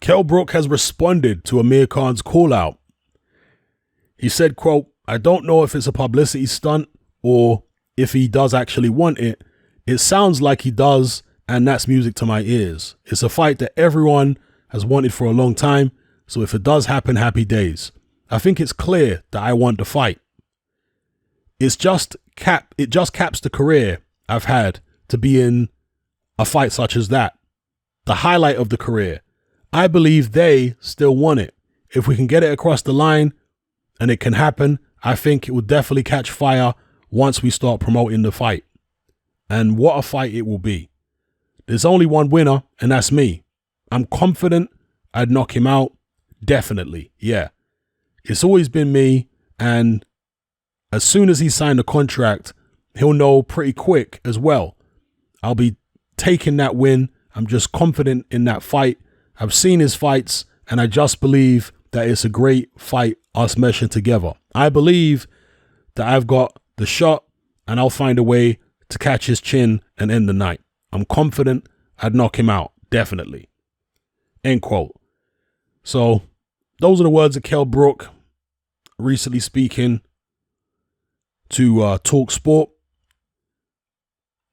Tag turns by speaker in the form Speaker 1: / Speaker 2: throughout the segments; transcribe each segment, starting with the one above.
Speaker 1: Kell Brook has responded to Amir Khan's call out. He said, quote, "I don't know if it's a publicity stunt or if he does actually want it. It sounds like he does, and that's music to my ears. It's a fight that everyone has wanted for a long time, so if it does happen, happy days. I think it's clear that I want the fight. It just caps the career I've had to be in a fight such as that. The highlight of the career. I believe they still want it. If we can get it across the line and it can happen, I think it will definitely catch fire once we start promoting the fight. And what a fight it will be. There's only one winner, and that's me. I'm confident I'd knock him out. Definitely. Yeah. It's always been me. And as soon as he signed the contract, he'll know pretty quick as well. I'll be taking that win. I'm just confident in that fight. I've seen his fights, and I just believe that it's a great fight, us meshing together. I believe that I've got the shot, and I'll find a way to catch his chin and end the night. I'm confident I'd knock him out. Definitely." End quote. So those are the words of Kell Brook recently speaking to Talk Sport.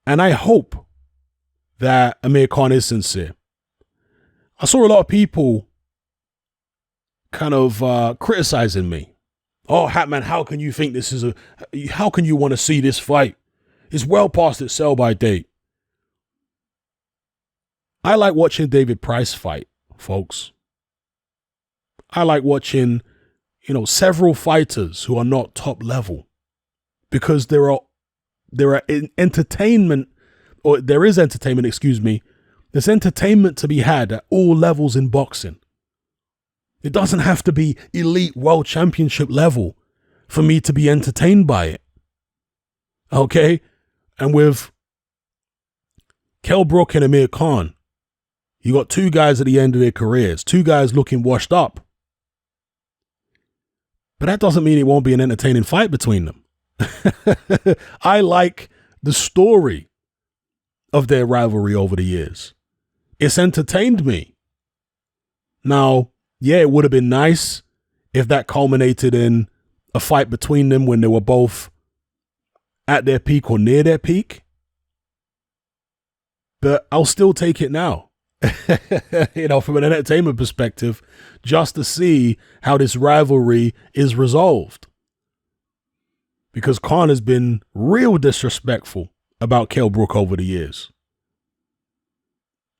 Speaker 1: And I hope that Amir Khan is sincere. I saw a lot of people kind of criticizing me. "Oh, Hatman, how can you think this is how can you want to see this fight? It's well past its sell-by date." I like watching David Price fight, folks. I like watching, several fighters who are not top level, because there is entertainment, excuse me. There's entertainment to be had at all levels in boxing. It doesn't have to be elite world championship level for me to be entertained by it. Okay? And with Kell Brook and Amir Khan, you got two guys at the end of their careers, two guys looking washed up. But that doesn't mean it won't be an entertaining fight between them. I like the story of their rivalry over the years. It's entertained me. Now, yeah, it would have been nice if that culminated in a fight between them when they were both at their peak or near their peak. But I'll still take it now. From an entertainment perspective, just to see how this rivalry is resolved. Because Khan has been real disrespectful about Kell Brook over the years.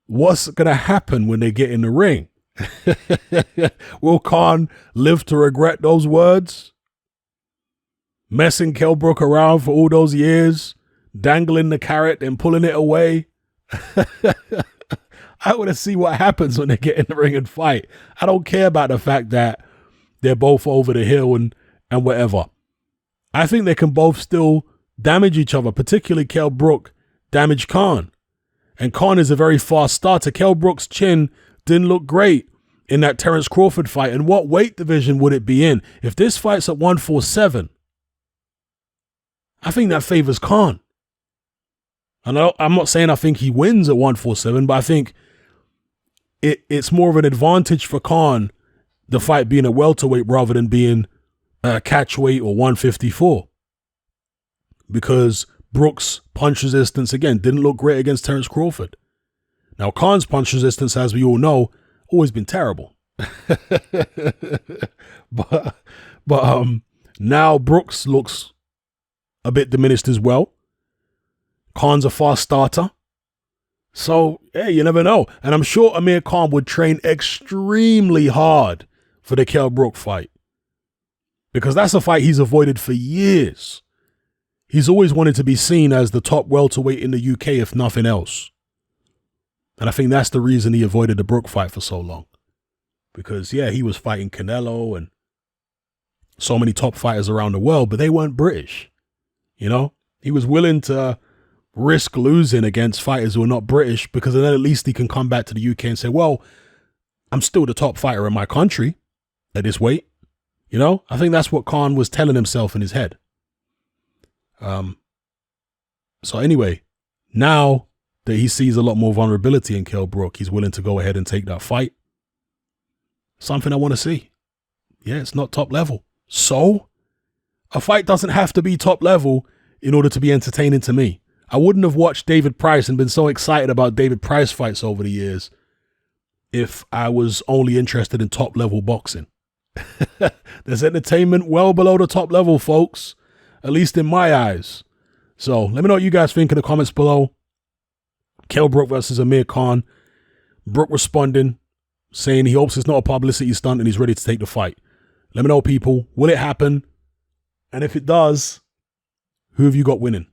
Speaker 1: What's going to happen when they get in the ring? Will Khan live to regret those words? Messing Kell Brook around for all those years, dangling the carrot and pulling it away? I want to see what happens when they get in the ring and fight. I don't care about the fact that they're both over the hill and whatever. I think they can both still damage each other, particularly Kell Brook damaged Khan. And Khan is a very fast starter. Kell Brook's chin didn't look great in that Terence Crawford fight. And what weight division would it be in? If this fight's at 147, I think that favors Khan. And I'm not saying I think he wins at 147, but I think it's more of an advantage for Khan, the fight being a welterweight rather than being a catchweight or 154. Because Brook's punch resistance, again, didn't look great against Terence Crawford. Now, Khan's punch resistance, as we all know, always been terrible. but now Brooks looks a bit diminished as well. Khan's a fast starter. So, hey, you never know. And I'm sure Amir Khan would train extremely hard for the Kell Brook fight. Because that's a fight he's avoided for years. He's always wanted to be seen as the top welterweight in the UK, if nothing else. And I think that's the reason he avoided the Brook fight for so long. Because, yeah, he was fighting Canelo and so many top fighters around the world, but they weren't British. He was willing to risk losing against fighters who are not British, because then at least he can come back to the UK and say, well, I'm still the top fighter in my country at this weight. I think that's what Khan was telling himself in his head. So anyway, now that he sees a lot more vulnerability in Kell Brook, he's willing to go ahead and take that fight. something I want to see. Yeah, it's not top level. So a fight doesn't have to be top level in order to be entertaining to me. I wouldn't have watched David Price and been so excited about David Price fights over the years if I was only interested in top level boxing. There's entertainment well below the top level, folks, at least in my eyes. So let me know what you guys think in the comments below. Kell Brook versus Amir Khan. Brook responding, saying he hopes it's not a publicity stunt and he's ready to take the fight. Let me know, people. Will it happen? And if it does, who have you got winning?